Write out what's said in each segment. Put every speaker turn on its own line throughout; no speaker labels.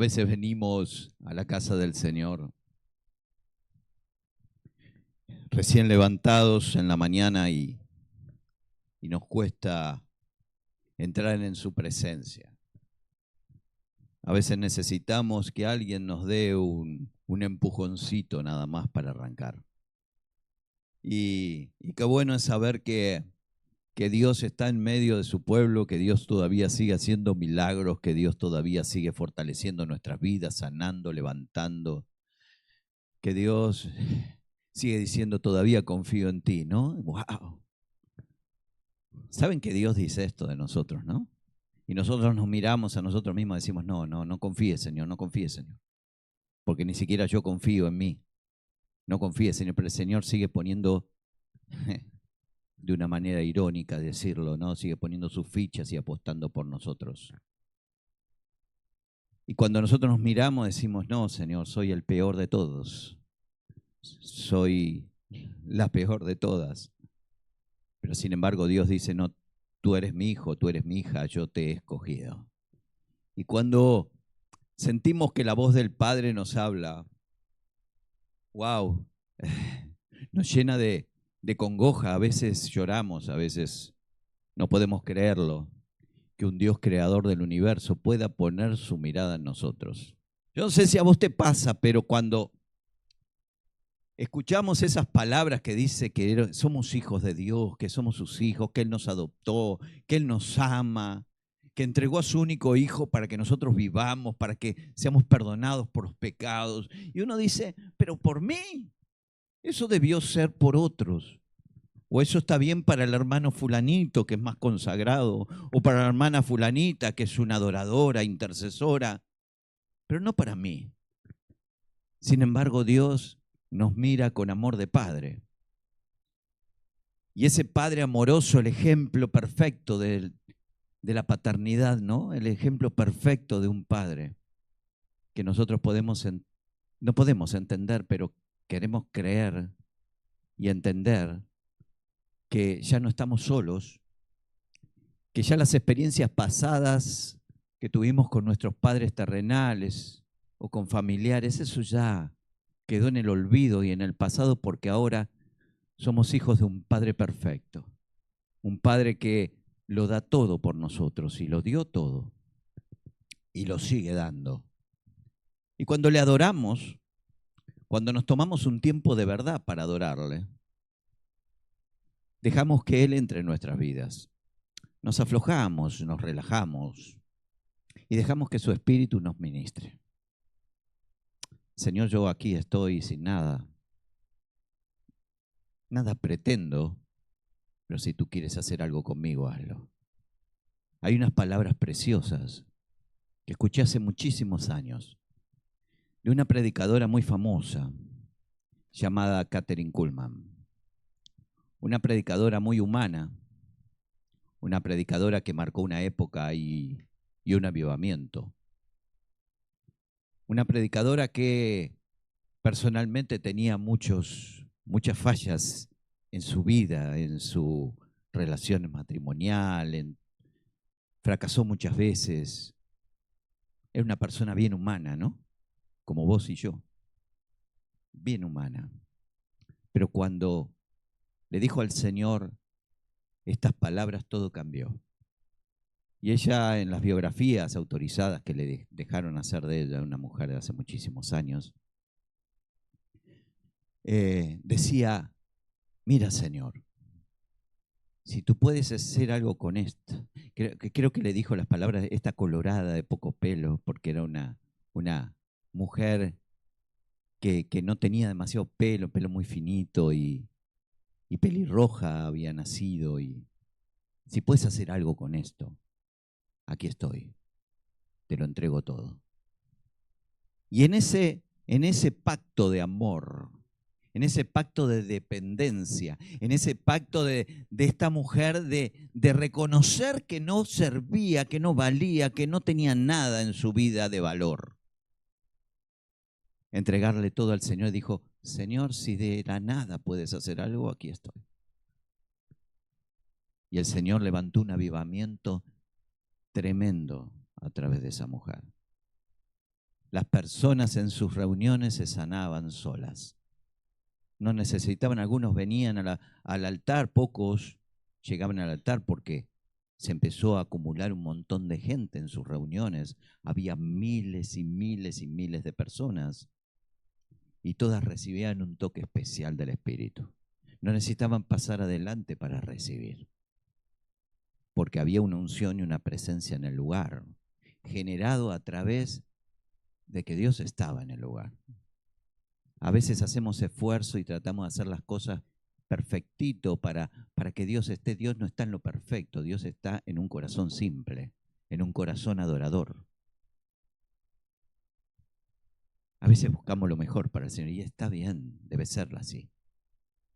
veces venimos a la casa del Señor recién levantados en la mañana y nos cuesta entrar en su presencia. A veces necesitamos que alguien nos dé un empujoncito nada más para arrancar. Y qué bueno es saber que Dios está en medio de su pueblo, que Dios todavía sigue haciendo milagros, que Dios todavía sigue fortaleciendo nuestras vidas, sanando, levantando, que Dios sigue diciendo todavía confío en ti, ¿no? ¡Wow! ¿Saben que Dios dice esto de nosotros, no? Y nosotros nos miramos a nosotros mismos y decimos, no confíes, Señor, no confíes, Señor. Porque ni siquiera yo confío en mí. No confíes, Señor, pero el Señor sigue poniendo, de una manera irónica decirlo, ¿no? Sigue poniendo sus fichas y apostando por nosotros. Y cuando nosotros nos miramos decimos, no, Señor, soy el peor de todos. Soy la peor de todas. Pero sin embargo Dios dice, no, tú eres mi hijo, tú eres mi hija, yo te he escogido. Y cuando sentimos que la voz del Padre nos habla, wow, nos llena de congoja. A veces lloramos, a veces no podemos creerlo, que un Dios creador del universo pueda poner su mirada en nosotros. Yo no sé si a vos te pasa, pero cuando escuchamos esas palabras que dice que somos hijos de Dios, que somos sus hijos, que Él nos adoptó, que Él nos ama, que entregó a su único hijo para que nosotros vivamos, para que seamos perdonados por los pecados. Y uno dice, pero por mí, eso debió ser por otros. O eso está bien para el hermano fulanito, que es más consagrado, o para la hermana fulanita, que es una adoradora, intercesora, pero no para mí. Sin embargo, Dios nos mira con amor de padre. Y ese padre amoroso, el ejemplo perfecto de la paternidad, ¿no? El ejemplo perfecto de un padre que nosotros no podemos entender, pero queremos creer y entender que ya no estamos solos, que ya las experiencias pasadas que tuvimos con nuestros padres terrenales o con familiares, eso ya quedó en el olvido y en el pasado, porque ahora somos hijos de un Padre perfecto, un Padre que lo da todo por nosotros y lo dio todo y lo sigue dando. Y cuando le adoramos, cuando nos tomamos un tiempo de verdad para adorarle, dejamos que Él entre en nuestras vidas. Nos aflojamos, nos relajamos y dejamos que su Espíritu nos ministre. Señor, yo aquí estoy sin nada. Nada pretendo, pero si tú quieres hacer algo conmigo, hazlo. Hay unas palabras preciosas que escuché hace muchísimos años de una predicadora muy famosa llamada Kathryn Kuhlman. Una predicadora muy humana, una predicadora que marcó una época y un avivamiento. Una predicadora que personalmente tenía muchas fallas en su vida, en su relación matrimonial, fracasó muchas veces. Era una persona bien humana, ¿no? Como vos y yo. Bien humana. Pero cuando le dijo al Señor estas palabras, todo cambió. Y ella, en las biografías autorizadas que le dejaron hacer de ella, una mujer de hace muchísimos años, decía, mira, Señor, si tú puedes hacer algo con esto. Creo que le dijo las palabras, esta colorada de poco pelo, porque era una mujer que no tenía demasiado pelo muy finito y pelirroja había nacido. Y si puedes hacer algo con esto, aquí estoy, te lo entrego todo. Y en ese pacto de amor, en ese pacto de dependencia, en ese pacto de esta mujer de reconocer que no servía, que no valía, que no tenía nada en su vida de valor, entregarle todo al Señor, dijo, Señor, si de la nada puedes hacer algo, aquí estoy. Y el Señor levantó un avivamiento tremendo a través de esa mujer. Las personas en sus reuniones se sanaban solas. No necesitaban, algunos venían al altar, pocos llegaban al altar porque se empezó a acumular un montón de gente en sus reuniones. Había miles y miles y miles de personas y todas recibían un toque especial del Espíritu. No necesitaban pasar adelante para recibir, porque había una unción y una presencia en el lugar, generado a través de que Dios estaba en el lugar. A veces hacemos esfuerzo y tratamos de hacer las cosas perfectito para que Dios esté. Dios no está en lo perfecto, Dios está en un corazón simple, en un corazón adorador. A veces buscamos lo mejor para el Señor y está bien, debe serlo así.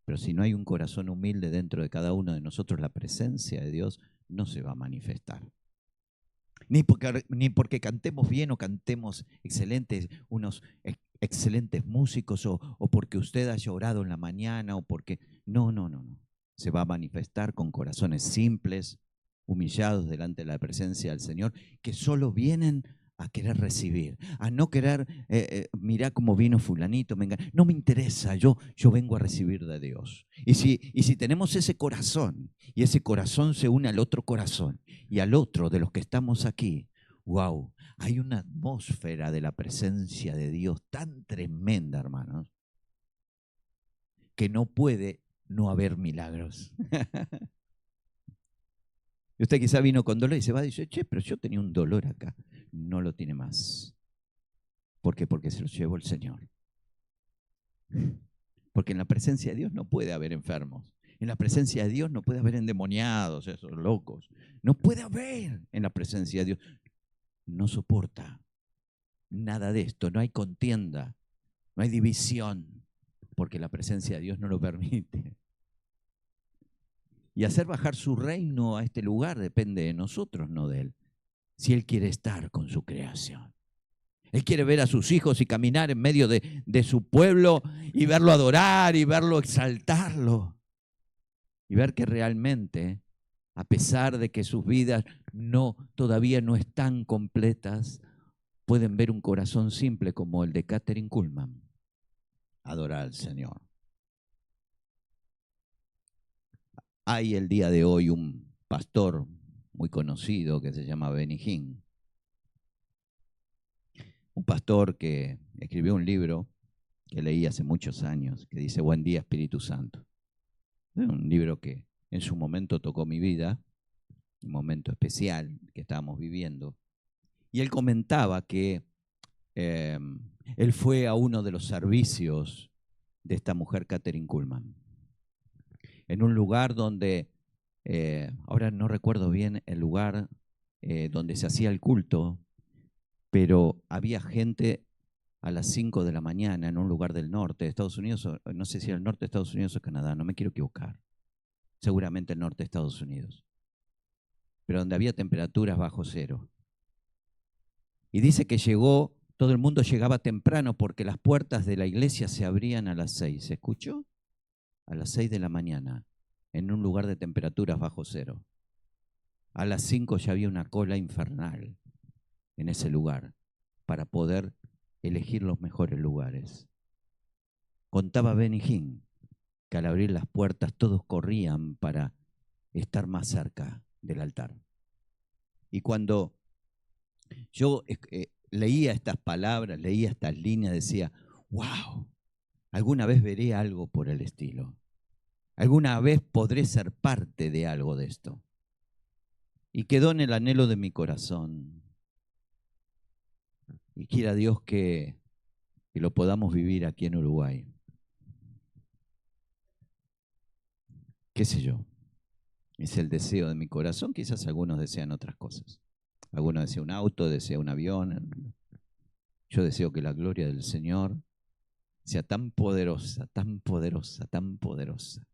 Pero si no hay un corazón humilde dentro de cada uno de nosotros, la presencia de Dios no se va a manifestar. Ni porque cantemos bien o cantemos excelentes, unos excelentes músicos, o porque usted haya orado en la mañana, o porque... No. Se va a manifestar con corazones simples, humillados delante de la presencia del Señor, que solo vienen a querer recibir, a no querer, mirá cómo vino fulanito, no me interesa, yo vengo a recibir de Dios. Y si tenemos ese corazón, y ese corazón se une al otro corazón, y al otro de los que estamos aquí, wow, hay una atmósfera de la presencia de Dios tan tremenda, hermanos, que no puede no haber milagros. Y usted quizá vino con dolor y se va y dice, che, pero yo tenía un dolor acá. No lo tiene más. ¿Por qué? Porque se lo llevó el Señor. Porque en la presencia de Dios no puede haber enfermos. En la presencia de Dios no puede haber endemoniados, esos locos. No puede haber en la presencia de Dios. No soporta nada de esto. No hay contienda, no hay división, porque la presencia de Dios no lo permite. Y hacer bajar su reino a este lugar depende de nosotros, no de Él. Si Él quiere estar con su creación. Él quiere ver a sus hijos y caminar en medio de su pueblo y verlo adorar y verlo exaltarlo. Y ver que realmente, a pesar de que sus vidas todavía no están completas, pueden ver un corazón simple como el de Kathryn Kuhlman. Adorar al Señor. Hay el día de hoy un pastor muy conocido que se llama Benny Hinn. Un pastor que escribió un libro que leí hace muchos años, que dice Buen día Espíritu Santo. Es un libro que en su momento tocó mi vida, un momento especial que estábamos viviendo. Y él comentaba que él fue a uno de los servicios de esta mujer, Kathryn Kuhlman, en un lugar donde, ahora no recuerdo bien el lugar donde se hacía el culto, pero había gente a las 5 de la mañana en un lugar del norte de Estados Unidos, no sé si era el norte de Estados Unidos o Canadá, no me quiero equivocar, seguramente el norte de Estados Unidos, pero donde había temperaturas bajo cero. Y dice que todo el mundo llegaba temprano porque las puertas de la iglesia se abrían a las 6. ¿Se escuchó? A las 6 de la mañana, en un lugar de temperaturas bajo cero. A las 5 ya había una cola infernal en ese lugar para poder elegir los mejores lugares. Contaba Benny Hinn que al abrir las puertas todos corrían para estar más cerca del altar. Y cuando yo leía estas palabras, leía estas líneas, decía, wow, alguna vez veré algo por el estilo. Alguna vez podré ser parte de algo de esto. Y quedó en el anhelo de mi corazón. Y quiera Dios que lo podamos vivir aquí en Uruguay. ¿Qué sé yo? Es el deseo de mi corazón. Quizás algunos desean otras cosas. Algunos desean un auto, desean un avión. Yo deseo que la gloria del Señor sea tan poderosa, tan poderosa, tan poderosa.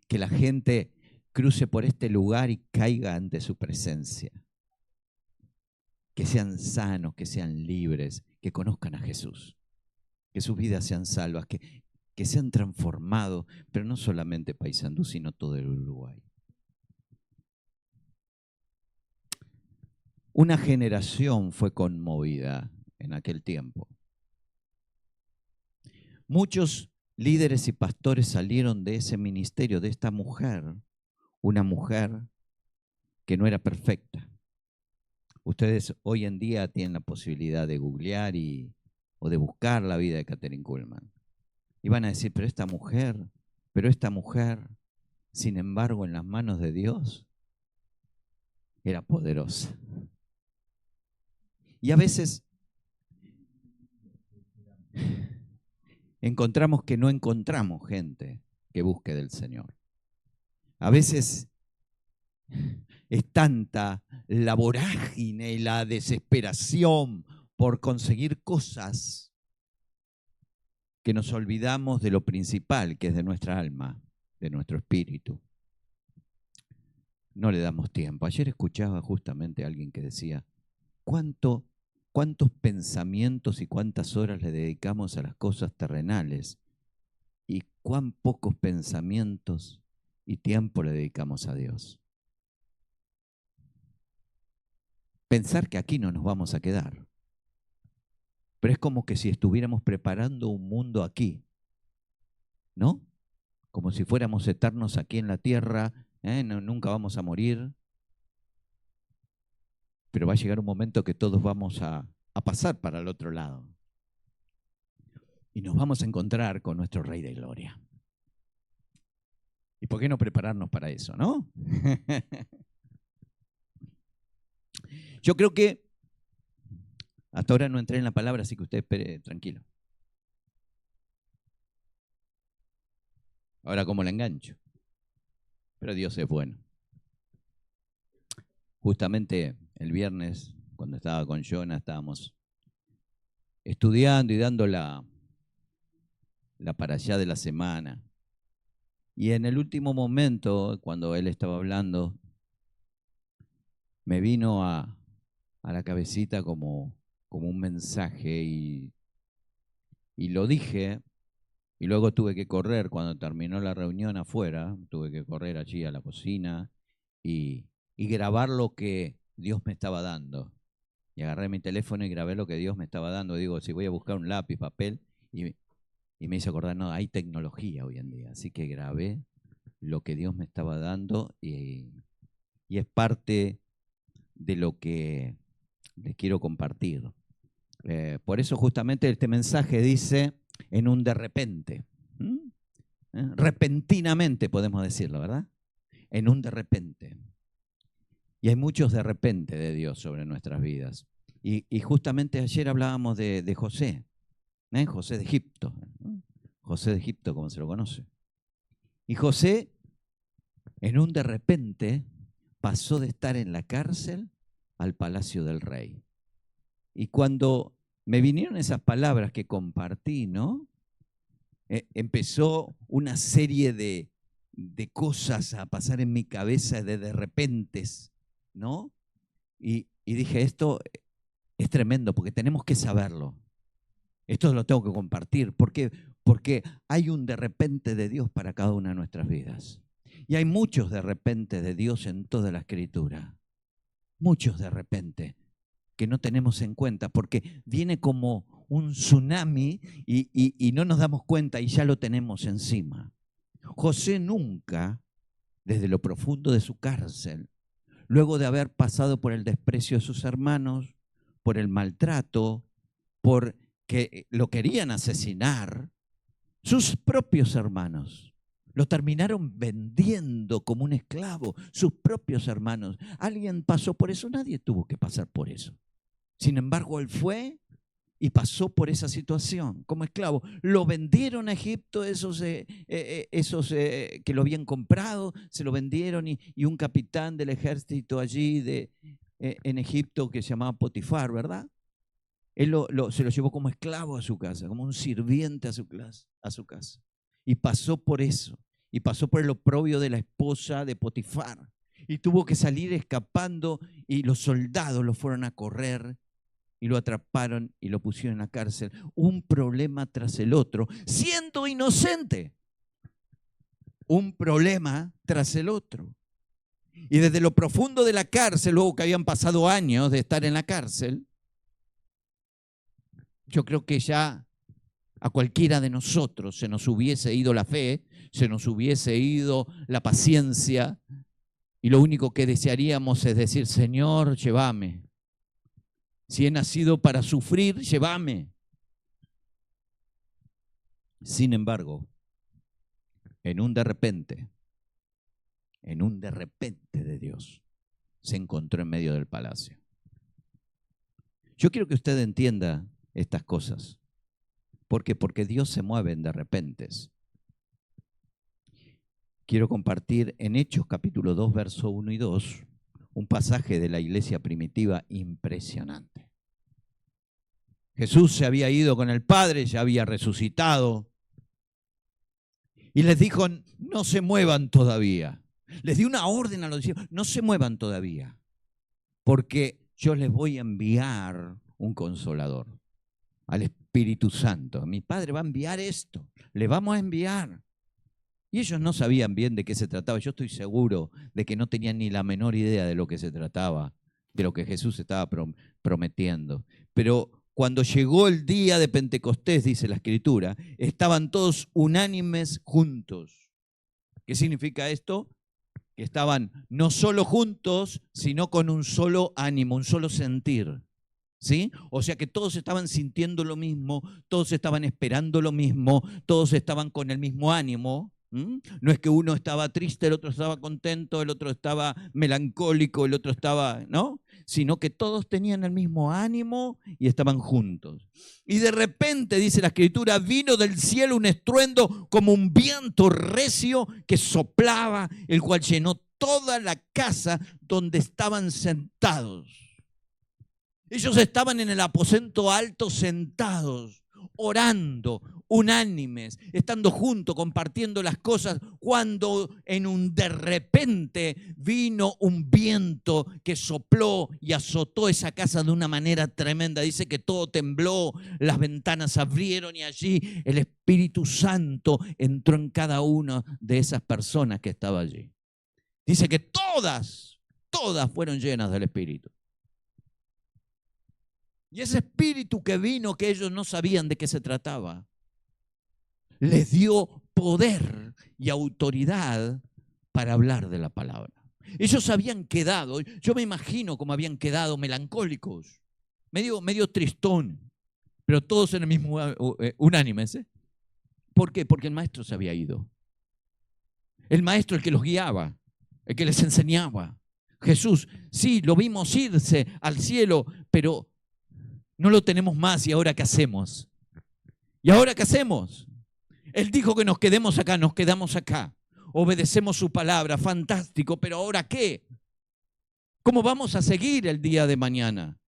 Que la gente cruce por este lugar y caiga ante su presencia. Que sean sanos, que sean libres, que conozcan a Jesús. Que sus vidas sean salvas, que sean transformados, pero no solamente Paysandú, sino todo el Uruguay. Una generación fue conmovida en aquel tiempo. Muchos líderes y pastores salieron de ese ministerio, de esta mujer, una mujer que no era perfecta. Ustedes hoy en día tienen la posibilidad de googlear o de buscar la vida de Kathryn Kuhlman. Y van a decir, pero esta mujer, sin embargo, en las manos de Dios, era poderosa. Y a veces encontramos que no encontramos gente que busque del Señor. A veces es tanta la vorágine y la desesperación por conseguir cosas que nos olvidamos de lo principal, que es de nuestra alma, de nuestro espíritu. No le damos tiempo. Ayer escuchaba justamente a alguien que decía, ¿cuántos pensamientos y cuántas horas le dedicamos a las cosas terrenales? Y cuán pocos pensamientos y tiempo le dedicamos a Dios. Pensar que aquí no nos vamos a quedar. Pero es como que si estuviéramos preparando un mundo aquí, ¿no? Como si fuéramos eternos aquí en la tierra, nunca vamos a morir. Pero va a llegar un momento que todos vamos a pasar para el otro lado. Y nos vamos a encontrar con nuestro Rey de Gloria. ¿Y por qué no prepararnos para eso, no? Yo creo que hasta ahora no entré en la palabra, así que usted espere tranquilo. Ahora, ¿cómo la engancho? Pero Dios es bueno. Justamente el viernes, cuando estaba con Jonah, estábamos estudiando y dando la para allá de la semana. Y en el último momento, cuando él estaba hablando, me vino a la cabecita como un mensaje y lo dije, y luego tuve que correr cuando terminó la reunión afuera, tuve que correr allí a la cocina y grabar lo que Dios me estaba dando. Y agarré mi teléfono y grabé lo que Dios me estaba dando. Digo, si voy a buscar un lápiz, papel, y me hizo acordar, no, hay tecnología hoy en día. Así que grabé lo que Dios me estaba dando y es parte de lo que les quiero compartir. Por eso justamente este mensaje dice, en un de repente. Repentinamente podemos decirlo, ¿verdad? En un de repente. Y hay muchos de repente de Dios sobre nuestras vidas. Y justamente ayer hablábamos de José, José de Egipto. José de Egipto, como se lo conoce. Y José, en un de repente, pasó de estar en la cárcel al palacio del rey. Y cuando me vinieron esas palabras que compartí, ¿no? Empezó una serie de cosas a pasar en mi cabeza de repentes, ¿no? Y dije, esto es tremendo porque tenemos que saberlo. Esto lo tengo que compartir porque hay un de repente de Dios para cada una de nuestras vidas. Y hay muchos de repente de Dios en toda la Escritura. Muchos de repente que no tenemos en cuenta porque viene como un tsunami y no nos damos cuenta y ya lo tenemos encima. José nunca, desde lo profundo de su cárcel, luego de haber pasado por el desprecio de sus hermanos, por el maltrato, por que lo querían asesinar, sus propios hermanos lo terminaron vendiendo como un esclavo, sus propios hermanos. ¿Alguien pasó por eso? Nadie tuvo que pasar por eso. Sin embargo, él fue y pasó por esa situación como esclavo. Lo vendieron a Egipto, esos que lo habían comprado, se lo vendieron y un capitán del ejército allí en Egipto que se llamaba Potifar, ¿verdad? Él se lo llevó como esclavo a su casa, como un sirviente a su casa. Y pasó por eso. Y pasó por el oprobio de la esposa de Potifar. Y tuvo que salir escapando y los soldados lo fueron a correr y lo atraparon y lo pusieron en la cárcel. Un problema tras el otro, siendo inocente. Un problema tras el otro. Y desde lo profundo de la cárcel, luego que habían pasado años de estar en la cárcel, Yo creo que ya a cualquiera de nosotros se nos hubiese ido la fe, se nos hubiese ido la paciencia, y lo único que desearíamos es decir, Señor, llévame. Si he nacido para sufrir, llévame. Sin embargo, en un de repente de Dios, se encontró en medio del palacio. Yo quiero que usted entienda estas cosas. ¿Por qué? Porque Dios se mueve en de repentes. Quiero compartir en Hechos capítulo 2, verso 1 y 2, un pasaje de la iglesia primitiva impresionante. Jesús se había ido con el Padre, ya había resucitado, y les dijo, no se muevan todavía. Les dio una orden a los discípulos, no se muevan todavía, porque yo les voy a enviar un consolador, al Espíritu Santo. Mi Padre va a enviar esto, le vamos a enviar. Y ellos no sabían bien de qué se trataba. Yo estoy seguro de que no tenían ni la menor idea de lo que se trataba, de lo que Jesús estaba prometiendo. Pero cuando llegó el día de Pentecostés, dice la Escritura, estaban todos unánimes juntos. ¿Qué significa esto? Que estaban no solo juntos, sino con un solo ánimo, un solo sentir. ¿Sí? O sea que todos estaban sintiendo lo mismo, todos estaban esperando lo mismo, todos estaban con el mismo ánimo. No es que uno estaba triste, el otro estaba contento, el otro estaba melancólico, el otro estaba, ¿no? Sino que todos tenían el mismo ánimo y estaban juntos. Y de repente, dice la Escritura, vino del cielo un estruendo como un viento recio que soplaba, el cual llenó toda la casa donde estaban sentados. Ellos estaban en el aposento alto sentados, orando, unánimes, estando juntos, compartiendo las cosas, cuando en un de repente vino un viento que sopló y azotó esa casa de una manera tremenda. Dice que todo tembló, las ventanas abrieron y allí el Espíritu Santo entró en cada una de esas personas que estaba allí. Dice que todas fueron llenas del Espíritu. Y ese espíritu que vino, que ellos no sabían de qué se trataba, les dio poder y autoridad para hablar de la palabra. Ellos habían quedado, yo me imagino cómo habían quedado melancólicos, medio tristón, pero todos en el mismo unánimes. ¿Por qué? Porque el maestro se había ido. El maestro, el que los guiaba, el que les enseñaba. Jesús, sí, lo vimos irse al cielo, pero no lo tenemos más. ¿Y ahora qué hacemos? ¿Y ahora qué hacemos? Él dijo que nos quedemos acá, nos quedamos acá. Obedecemos su palabra, fantástico, pero ¿ahora qué? ¿Cómo vamos a seguir el día de mañana?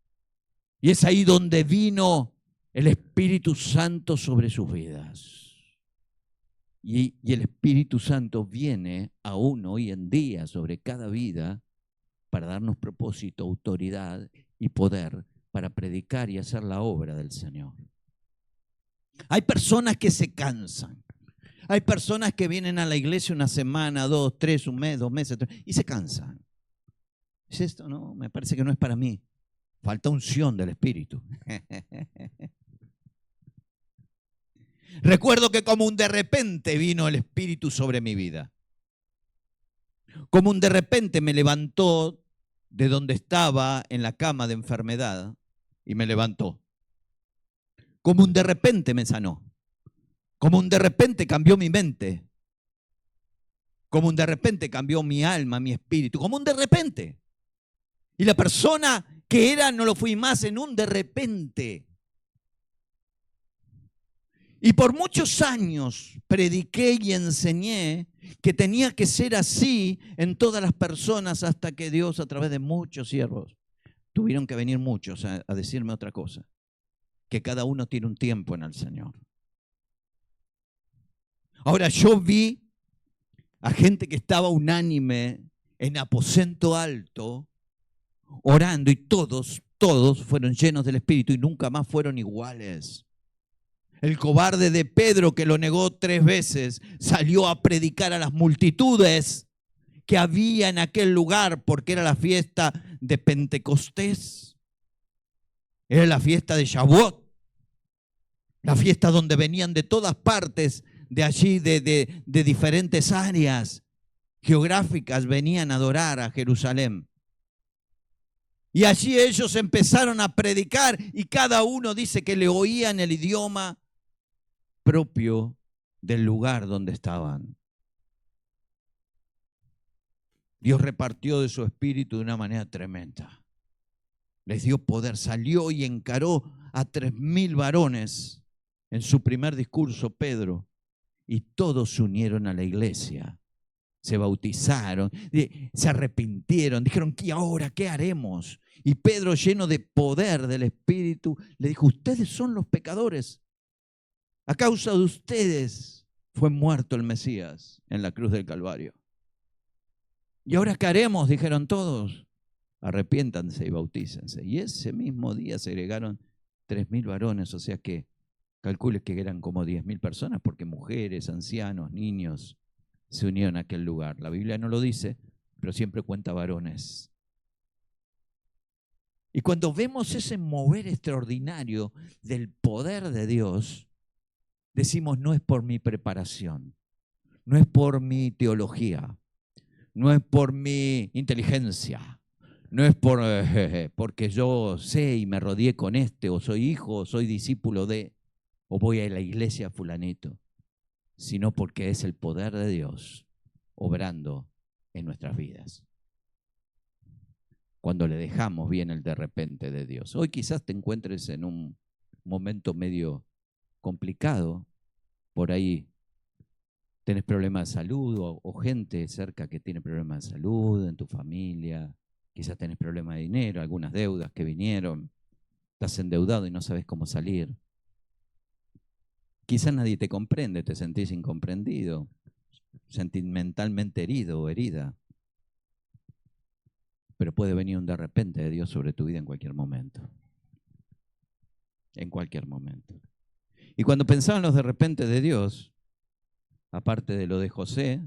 Y es ahí donde vino el Espíritu Santo sobre sus vidas. Y el Espíritu Santo viene aún hoy en día sobre cada vida para darnos propósito, autoridad y poder para predicar y hacer la obra del Señor. Hay personas que se cansan. Hay personas que vienen a la iglesia una semana, 2, 3, un mes, 2 meses, 3, y se cansan. ¿Es esto? No, me parece que no es para mí. Falta unción del Espíritu. Recuerdo que como un de repente vino el Espíritu sobre mi vida. Como un de repente me levantó de donde estaba en la cama de enfermedad y me levantó. Como un de repente me sanó. Como un de repente cambió mi mente. Como un de repente cambió mi alma, mi espíritu. Como un de repente. Y la persona que era no lo fui más en un de repente. Y por muchos años prediqué y enseñé que tenía que ser así en todas las personas hasta que Dios, a través de muchos siervos, tuvieron que venir muchos a decirme otra cosa, que cada uno tiene un tiempo en el Señor. Ahora yo vi a gente que estaba unánime en aposento alto, orando, y todos fueron llenos del Espíritu y nunca más fueron iguales. El cobarde de Pedro, que lo negó 3 veces, salió a predicar a las multitudes que había en aquel lugar, porque era la fiesta de Pentecostés, era la fiesta de Shavuot. La fiesta donde venían de todas partes, de allí, de diferentes áreas geográficas, venían a adorar a Jerusalén. Y allí ellos empezaron a predicar y cada uno dice que le oían el idioma propio del lugar donde estaban. Dios repartió de su espíritu de una manera tremenda. Les dio poder, salió y encaró a 3.000 varones en su primer discurso, Pedro, y todos se unieron a la iglesia. Se bautizaron, se arrepintieron, dijeron, ¿y ahora qué haremos? Y Pedro, lleno de poder del Espíritu, le dijo, ustedes son los pecadores. A causa de ustedes fue muerto el Mesías en la cruz del Calvario. ¿Y ahora qué haremos? Dijeron todos. Arrepiéntanse y bautícense. Y ese mismo día se agregaron 3.000 varones, o sea que calcule que eran como 10.000 personas, porque mujeres, ancianos, niños se unieron a aquel lugar. La Biblia no lo dice, pero siempre cuenta varones. Y cuando vemos ese mover extraordinario del poder de Dios, decimos, no es por mi preparación, no es por mi teología, no es por mi inteligencia, no es porque yo sé y me rodeé con este, o soy hijo, o soy discípulo de, o voy a la iglesia fulanito, sino porque es el poder de Dios obrando en nuestras vidas. Cuando le dejamos bien el de repente de Dios. Hoy quizás te encuentres en un momento medio complicado, por ahí tenés problemas de salud o gente cerca que tiene problemas de salud en tu familia, quizás tenés problemas de dinero, algunas deudas que vinieron, estás endeudado y no sabes cómo salir. Quizás nadie te comprende, te sentís incomprendido, sentimentalmente herido o herida. Pero puede venir un de repente de Dios sobre tu vida en cualquier momento. En cualquier momento. Y cuando pensaban los de repente de Dios, aparte de lo de José,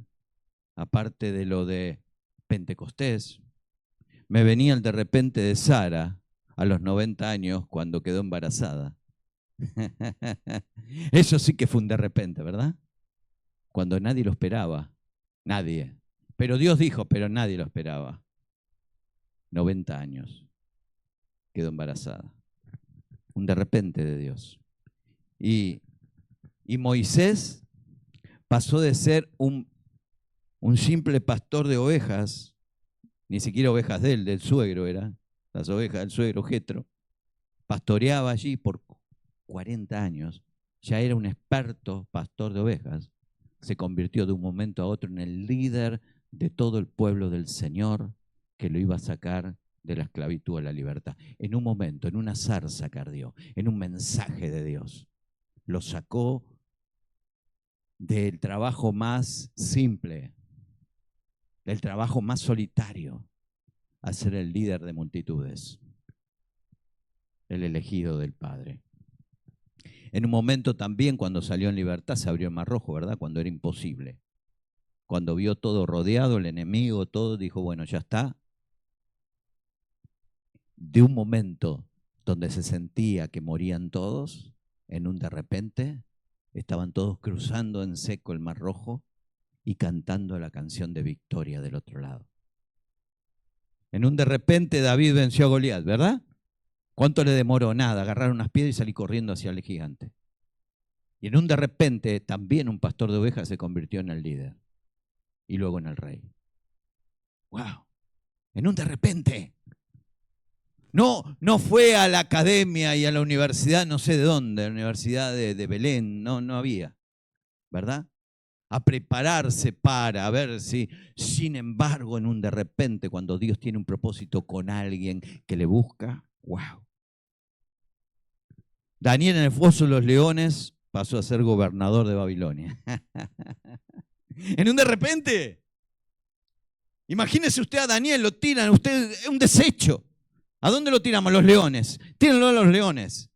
aparte de lo de Pentecostés, me venía el de repente de Sara a los 90 años cuando quedó embarazada. Eso sí que fue un de repente, ¿verdad? Cuando nadie lo esperaba. Nadie. Pero Dios dijo, pero nadie lo esperaba. 90 años. Quedó embarazada. Un de repente de Dios. Y Moisés pasó de ser un simple pastor de ovejas, ni siquiera ovejas de él, del suegro era, las ovejas del suegro Jetro, pastoreaba allí por 40 años, ya era un experto pastor de ovejas, se convirtió de un momento a otro en el líder de todo el pueblo del Señor que lo iba a sacar de la esclavitud a la libertad. En un momento, en una zarza que ardió, en un mensaje de Dios, lo sacó del trabajo más simple, del trabajo más solitario, a ser el líder de multitudes, el elegido del Padre. En un momento también, cuando salió en libertad, se abrió el Mar Rojo, ¿verdad? Cuando era imposible. Cuando vio todo rodeado, el enemigo, todo, dijo, bueno, ya está. De un momento donde se sentía que morían todos, en un de repente, estaban todos cruzando en seco el Mar Rojo y cantando la canción de victoria del otro lado. En un de repente David venció a Goliat, ¿verdad? ¿Cuánto le demoró? Nada, agarrar unas piedras y salir corriendo hacia el gigante. Y en un de repente también un pastor de ovejas se convirtió en el líder y luego en el rey. ¡Wow! En un de repente. No fue a la academia y a la universidad, no sé de dónde, la universidad de Belén, no había, ¿verdad? A prepararse para, a ver si, sin embargo, en un de repente, cuando Dios tiene un propósito con alguien que le busca, ¡wow! Daniel en el foso de los leones pasó a ser gobernador de Babilonia. En un de repente. Imagínese usted a Daniel, lo tiran, usted es un desecho. ¿A dónde lo tiramos? Los leones. Tírenlo a los leones.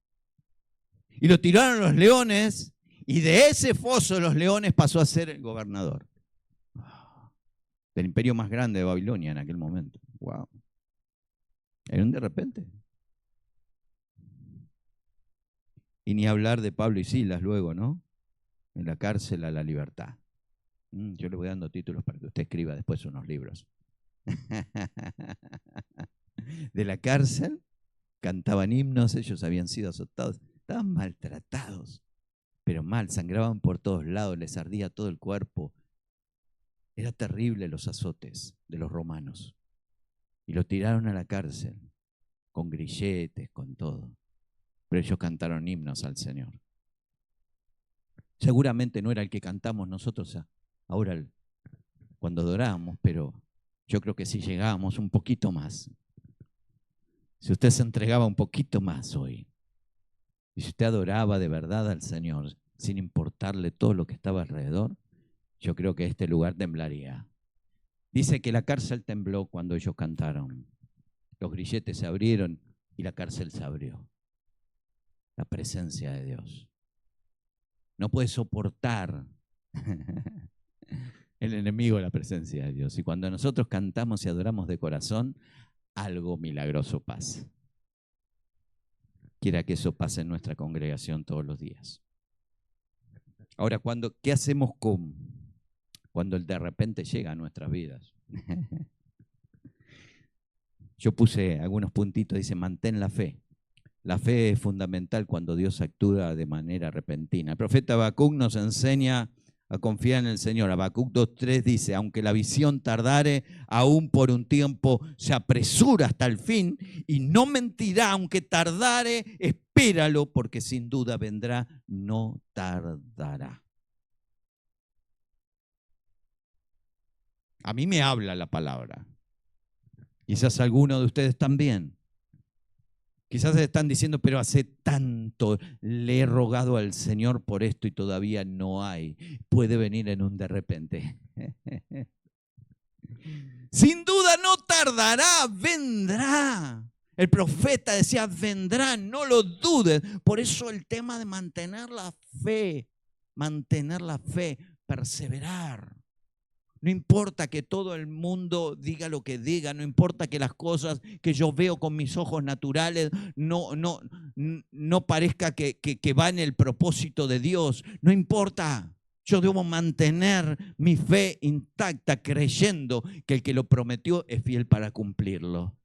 Y lo tiraron a los leones y de ese foso de los leones pasó a ser el gobernador del imperio más grande de Babilonia en aquel momento. Wow. En un de repente. Y ni hablar de Pablo y Silas luego, ¿no? En la cárcel a la libertad. Yo le voy dando títulos para que usted escriba después unos libros. De la cárcel, cantaban himnos, ellos habían sido azotados, estaban maltratados, pero mal, sangraban por todos lados, les ardía todo el cuerpo. Era terrible los azotes de los romanos. Y lo tiraron a la cárcel, con grilletes, con todo. Pero ellos cantaron himnos al Señor. Seguramente no era el que cantamos nosotros ahora cuando adorábamos, pero yo creo que si llegábamos un poquito más, si usted se entregaba un poquito más hoy, y si usted adoraba de verdad al Señor, sin importarle todo lo que estaba alrededor, yo creo que este lugar temblaría. Dice que la cárcel tembló cuando ellos cantaron. Los grilletes se abrieron y la cárcel se abrió. La presencia de Dios. No puede soportar el enemigo la presencia de Dios. Y cuando nosotros cantamos y adoramos de corazón, algo milagroso pasa. Quiera que eso pase en nuestra congregación todos los días. Ahora, ¿qué hacemos cuando el de repente llega a nuestras vidas? Yo puse algunos puntitos, dice, mantén la fe. La fe es fundamental cuando Dios actúa de manera repentina. El profeta Habacuc nos enseña a confiar en el Señor. Habacuc 2:3 dice, aunque la visión tardare, aún por un tiempo se apresura hasta el fin y no mentirá, aunque tardare, espéralo, porque sin duda vendrá, no tardará. A mí me habla la palabra. Quizás algunos de ustedes también. Quizás están diciendo, pero hace tanto le he rogado al Señor por esto y todavía no hay. Puede venir en un de repente. Sin duda no tardará, vendrá. El profeta decía, vendrá, no lo dudes. Por eso el tema de mantener la fe, perseverar. No importa que todo el mundo diga lo que diga, no importa que las cosas que yo veo con mis ojos naturales no parezca que va en el propósito de Dios. No importa. Yo debo mantener mi fe intacta creyendo que el que lo prometió es fiel para cumplirlo.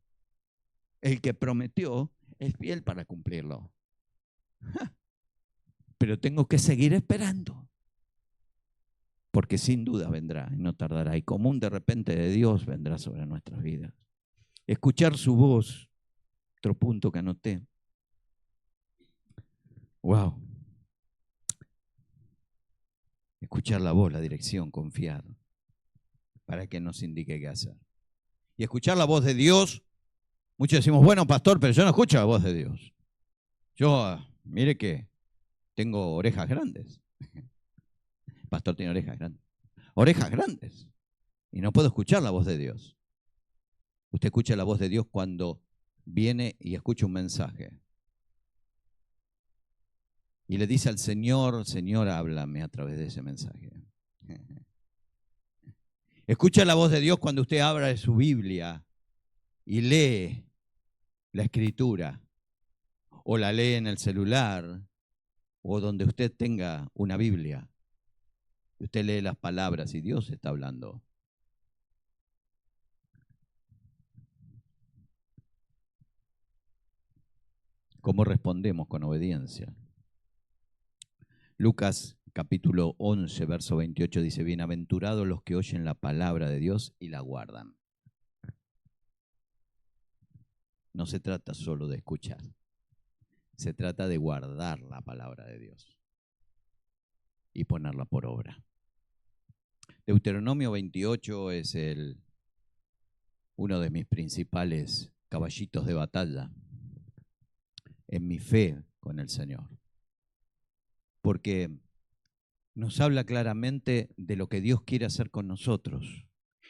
El que prometió es fiel para cumplirlo. Pero tengo que seguir esperando. Porque sin duda vendrá y no tardará. Y como un de repente de Dios vendrá sobre nuestras vidas. Escuchar su voz, otro punto que anoté. Wow. Escuchar la voz, la dirección, confiar, para que nos indique qué hacer. Y escuchar la voz de Dios. Muchos decimos, bueno, pastor, pero yo no escucho la voz de Dios. Yo, mire que tengo orejas grandes. El pastor tiene orejas grandes. Orejas grandes. Y no puedo escuchar la voz de Dios. Usted escucha la voz de Dios cuando viene y escucha un mensaje. Y le dice al Señor, Señor, háblame a través de ese mensaje. Escucha la voz de Dios cuando usted abra su Biblia y lee la Escritura, o la lee en el celular, o donde usted tenga una Biblia. Usted lee las palabras y Dios está hablando. ¿Cómo respondemos con obediencia? Lucas capítulo 11, verso 28 dice, bienaventurados los que oyen la palabra de Dios y la guardan. No se trata solo de escuchar, se trata de guardar la palabra de Dios y ponerla por obra. Deuteronomio 28 es uno de mis principales caballitos de batalla en mi fe con el Señor. Porque nos habla claramente de lo que Dios quiere hacer con nosotros.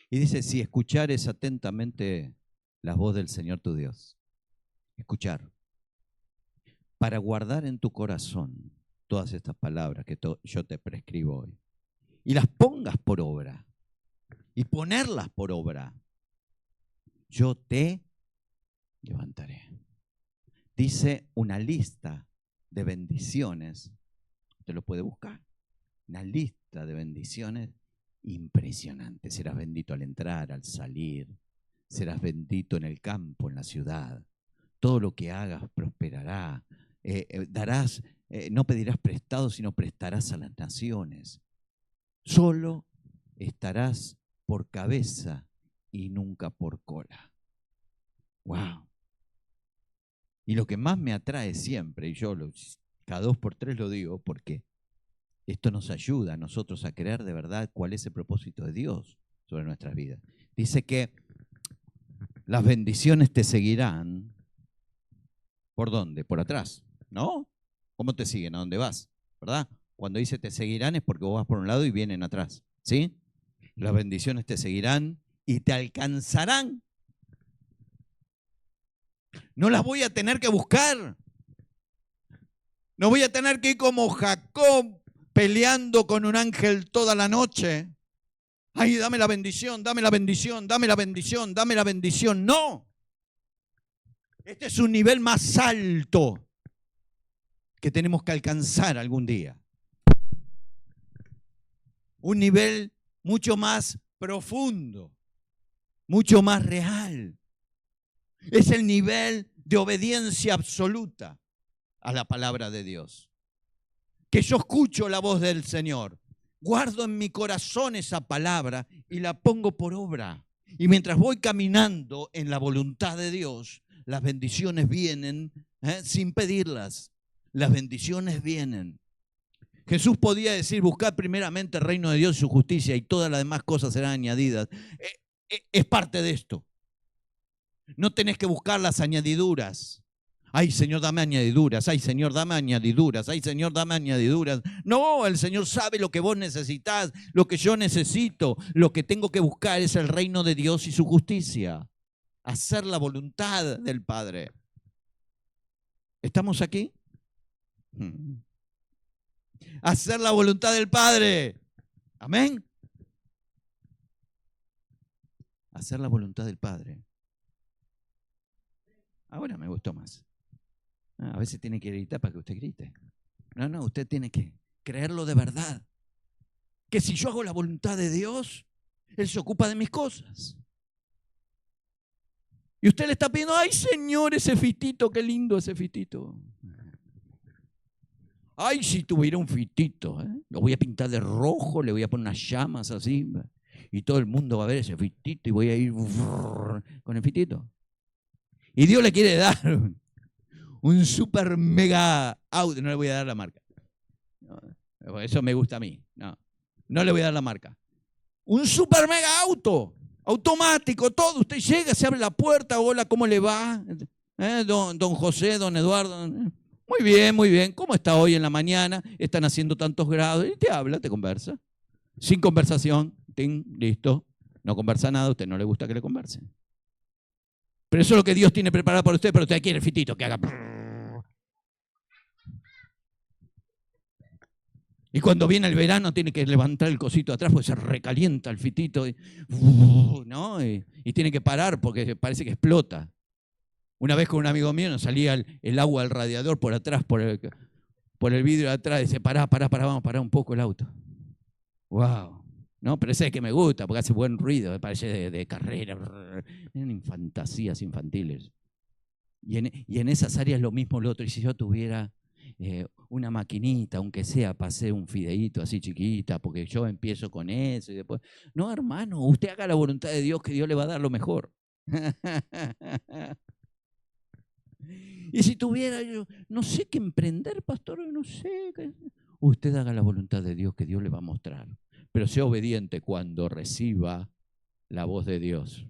Y dice, si escuchares atentamente la voz del Señor tu Dios, escuchar, para guardar en tu corazón todas estas palabras que yo te prescribo hoy, y las pongas por obra, y ponerlas por obra, yo te levantaré. Dice una lista de bendiciones, usted lo puede buscar, una lista de bendiciones impresionante. Serás bendito al entrar, al salir, serás bendito en el campo, en la ciudad. Todo lo que hagas prosperará. Darás, no pedirás prestado, sino prestarás a las naciones. Solo estarás por cabeza y nunca por cola. ¡Wow! Y lo que más me atrae siempre, y yo cada 2 por 3 lo digo, porque esto nos ayuda a nosotros a creer de verdad cuál es el propósito de Dios sobre nuestras vidas. Dice que las bendiciones te seguirán. ¿Por dónde? Por atrás, ¿no? ¿Cómo te siguen? ¿A dónde vas? ¿Verdad? Cuando dice te seguirán es porque vos vas por un lado y vienen atrás, ¿sí? Las bendiciones te seguirán y te alcanzarán. No las voy a tener que buscar. No voy a tener que ir como Jacob peleando con un ángel toda la noche. Ay, dame la bendición, dame la bendición, dame la bendición, dame la bendición. No. Este es un nivel más alto que tenemos que alcanzar algún día. Un nivel mucho más profundo, mucho más real. Es el nivel de obediencia absoluta a la palabra de Dios. Que yo escucho la voz del Señor, guardo en mi corazón esa palabra y la pongo por obra. Y mientras voy caminando en la voluntad de Dios, las bendiciones vienen sin pedirlas. Las bendiciones vienen. Jesús podía decir, buscad primeramente el reino de Dios y su justicia y todas las demás cosas serán añadidas. Es parte de esto. No tenés que buscar las añadiduras. Ay, Señor, dame añadiduras. Ay, Señor, dame añadiduras. Ay, Señor, dame añadiduras. No, el Señor sabe lo que vos necesitás, lo que yo necesito. Lo que tengo que buscar es el reino de Dios y su justicia. Hacer la voluntad del Padre. ¿Estamos aquí? Hacer la voluntad del Padre. Amén. Hacer la voluntad del Padre. Ahora me gustó más. A veces tiene que gritar para que usted grite. No, usted tiene que creerlo de verdad. Que si yo hago la voluntad de Dios, Él se ocupa de mis cosas. Y usted le está pidiendo, ay Señor, ese fitito, qué lindo ese fitito. Ay, si tuviera un fitito, lo voy a pintar de rojo, le voy a poner unas llamas así, y todo el mundo va a ver ese fitito y voy a ir con el fitito. Y Dios le quiere dar un super mega auto, no le voy a dar la marca. No, eso me gusta a mí, no le voy a dar la marca. Un super mega auto, automático, todo. Usted llega, se abre la puerta, hola, ¿cómo le va? Don José, don Eduardo. Muy bien. ¿Cómo está hoy en la mañana? Están haciendo tantos grados. Y te habla, te conversa. Sin conversación, listo. No conversa nada, a usted no le gusta que le conversen. Pero eso es lo que Dios tiene preparado para usted, pero usted quiere el fitito que haga. Y cuando viene el verano tiene que levantar el cosito atrás porque se recalienta el fitito, ¿no? Y tiene que parar porque parece que explota. Una vez con un amigo mío nos salía el agua del radiador por atrás, por el vidrio de atrás, y dice, pará, vamos a parar un poco el auto. ¡Wow! ¿No? Pero ese es que me gusta porque hace buen ruido, parece de carrera. Eran fantasías infantiles. Y en esas áreas lo mismo lo otro. Y si yo tuviera una maquinita, aunque sea para hacer un fideíto así chiquita, porque yo empiezo con eso y después... No, hermano, usted haga la voluntad de Dios, que Dios le va a dar lo mejor. Y si tuviera yo, no sé qué emprender, pastor, no sé. Usted haga la voluntad de Dios, que Dios le va a mostrar. Pero sea obediente cuando reciba la voz de Dios.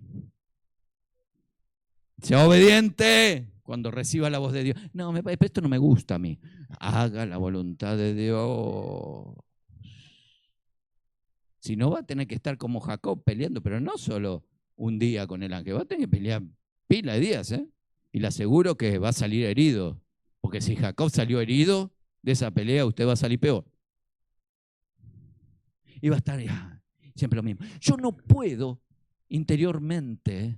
Sea obediente cuando reciba la voz de Dios. No, esto no me gusta a mí. Haga la voluntad de Dios. Si no, va a tener que estar como Jacob peleando, pero no solo un día con el ángel, va a tener que pelear pila de días, Y le aseguro que va a salir herido. Porque si Jacob salió herido de esa pelea, usted va a salir peor. Y va a estar siempre lo mismo. Yo no puedo interiormente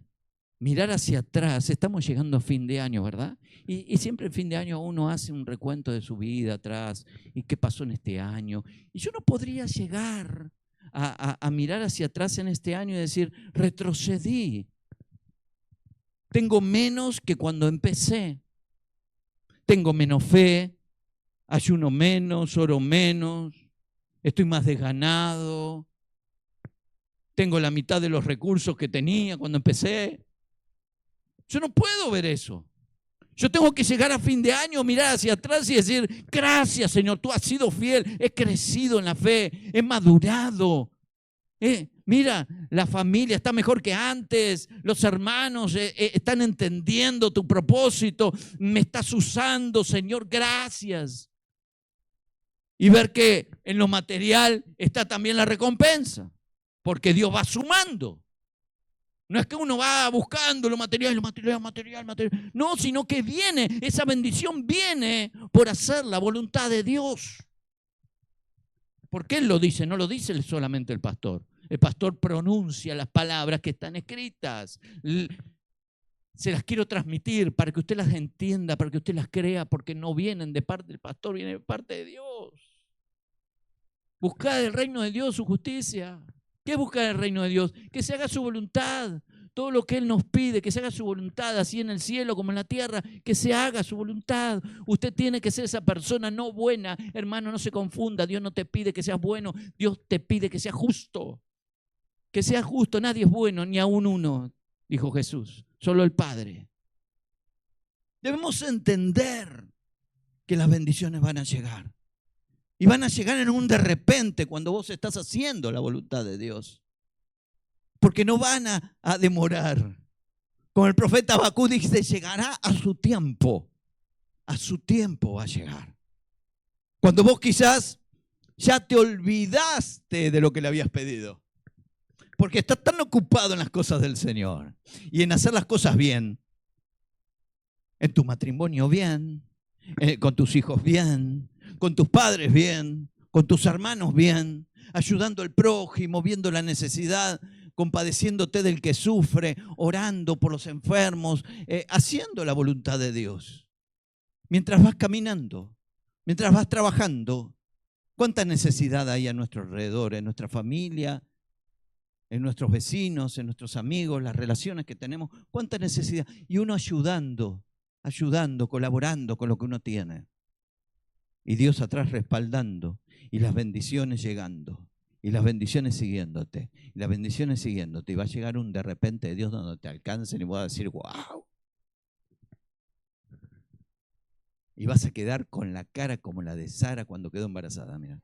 mirar hacia atrás. Estamos llegando a fin de año, ¿verdad? Y siempre en fin de año uno hace un recuento de su vida atrás y qué pasó en este año. Y yo no podría llegar a mirar hacia atrás en este año y decir, retrocedí. Tengo menos que cuando empecé. Tengo menos fe, ayuno menos, oro menos, estoy más desganado, tengo la mitad de los recursos que tenía cuando empecé. Yo no puedo ver eso. Yo tengo que llegar a fin de año, mirar hacia atrás y decir, gracias Señor, tú has sido fiel, he crecido en la fe, he madurado. Mira, la familia está mejor que antes, los hermanos están entendiendo tu propósito, me estás usando, Señor, gracias. Y ver que en lo material está también la recompensa, porque Dios va sumando. No es que uno va buscando lo material. No, sino que viene, esa bendición viene por hacer la voluntad de Dios. Porque Él lo dice, no lo dice solamente el pastor. El pastor pronuncia las palabras que están escritas. Se las quiero transmitir para que usted las entienda, para que usted las crea, porque no vienen de parte del pastor, vienen de parte de Dios. Buscad el reino de Dios, su justicia. ¿Qué es buscar el reino de Dios? Que se haga su voluntad. Todo lo que Él nos pide, que se haga su voluntad, así en el cielo como en la tierra, que se haga su voluntad. Usted tiene que ser esa persona no buena. Hermano, no se confunda. Dios no te pide que seas bueno. Dios te pide que seas justo. Que seas justo. Nadie es bueno, ni aún uno, dijo Jesús. Solo el Padre. Debemos entender que las bendiciones van a llegar. Y van a llegar en un de repente cuando vos estás haciendo la voluntad de Dios. Porque no van a demorar. Como el profeta Habacuc dice, llegará a su tiempo. A su tiempo va a llegar. Cuando vos quizás ya te olvidaste de lo que le habías pedido. Porque estás tan ocupado en las cosas del Señor y en hacer las cosas bien. En tu matrimonio bien, con tus hijos bien, con tus padres bien, con tus hermanos bien, ayudando al prójimo, viendo la necesidad, compadeciéndote del que sufre, orando por los enfermos, haciendo la voluntad de Dios. Mientras vas caminando, mientras vas trabajando, ¿cuánta necesidad hay a nuestro alrededor, en nuestra familia, en nuestros vecinos, en nuestros amigos, las relaciones que tenemos? ¿Cuánta necesidad? Y uno ayudando, colaborando con lo que uno tiene. Y Dios atrás respaldando, y las bendiciones llegando, y las bendiciones siguiéndote, y las bendiciones siguiéndote. Y va a llegar un de repente de Dios donde te alcancen y vas a decir, wow. Y vas a quedar con la cara como la de Sara cuando quedó embarazada, mira.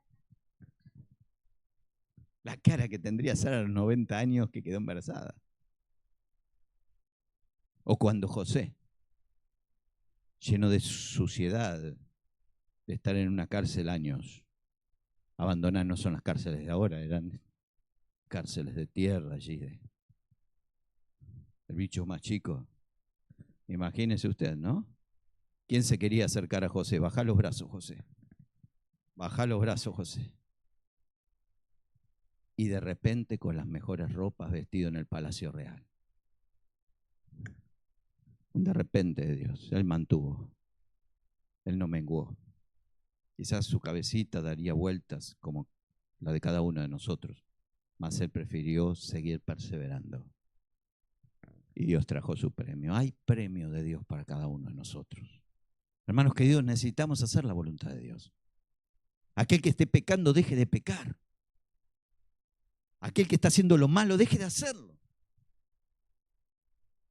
La cara que tendría Sara a los 90 años que quedó embarazada. O cuando José, lleno de suciedad, de estar en una cárcel años, abandonar, no son las cárceles de ahora, eran cárceles de tierra allí, el bicho más chico. Imagínese usted, ¿no? ¿Quién se quería acercar a José? Bajá los brazos, José. Bajá los brazos, José. Y de repente con las mejores ropas vestido en el palacio real. Un de repente de Dios. Él mantuvo. Él no menguó. Quizás su cabecita daría vueltas como la de cada uno de nosotros, mas Él prefirió seguir perseverando. Y Dios trajo su premio. Hay premio de Dios para cada uno de nosotros. Hermanos queridos, necesitamos hacer la voluntad de Dios. Aquel que esté pecando, deje de pecar. Aquel que está haciendo lo malo, deje de hacerlo.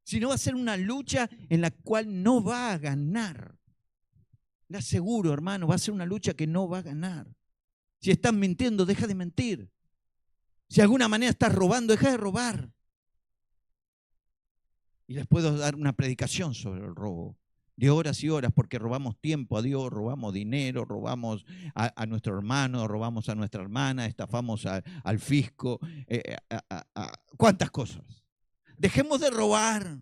Si no, va a ser una lucha en la cual no va a ganar. Le aseguro, hermano, va a ser una lucha que no va a ganar. Si estás mintiendo, deja de mentir. Si de alguna manera estás robando, deja de robar. Y les puedo dar una predicación sobre el robo, de horas y horas, porque robamos tiempo a Dios, robamos dinero, robamos a nuestro hermano, robamos a nuestra hermana, estafamos al fisco, cuántas cosas. Dejemos de robar.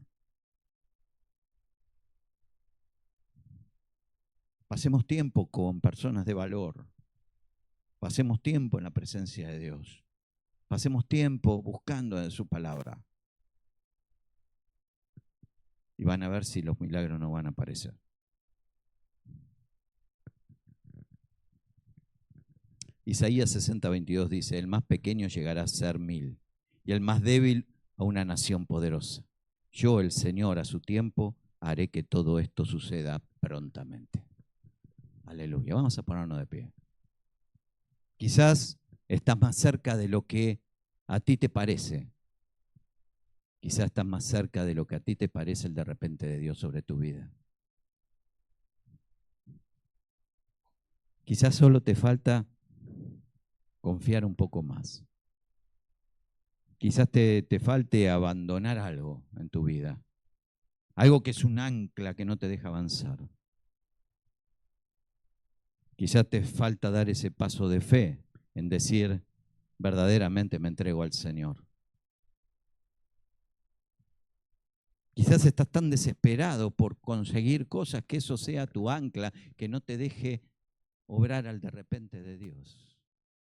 Pasemos tiempo con personas de valor. Pasemos tiempo en la presencia de Dios. Pasemos tiempo buscando en su palabra. y van a ver si los milagros no van a aparecer. Isaías 60:22 dice, el más pequeño llegará a ser 1000 y el más débil a una nación poderosa. Yo, el Señor, a su tiempo, haré que todo esto suceda prontamente. Aleluya. Vamos a ponernos de pie. Quizás estás más cerca de lo que a ti te parece. Quizás estás más cerca de lo que a ti te parece el de repente de Dios sobre tu vida. Quizás solo te falta confiar un poco más. Quizás te falte abandonar algo en tu vida. Algo que es un ancla que no te deja avanzar. Quizás te falta dar ese paso de fe en decir, verdaderamente me entrego al Señor. Quizás estás tan desesperado por conseguir cosas que eso sea tu ancla, que no te deje obrar al de repente de Dios.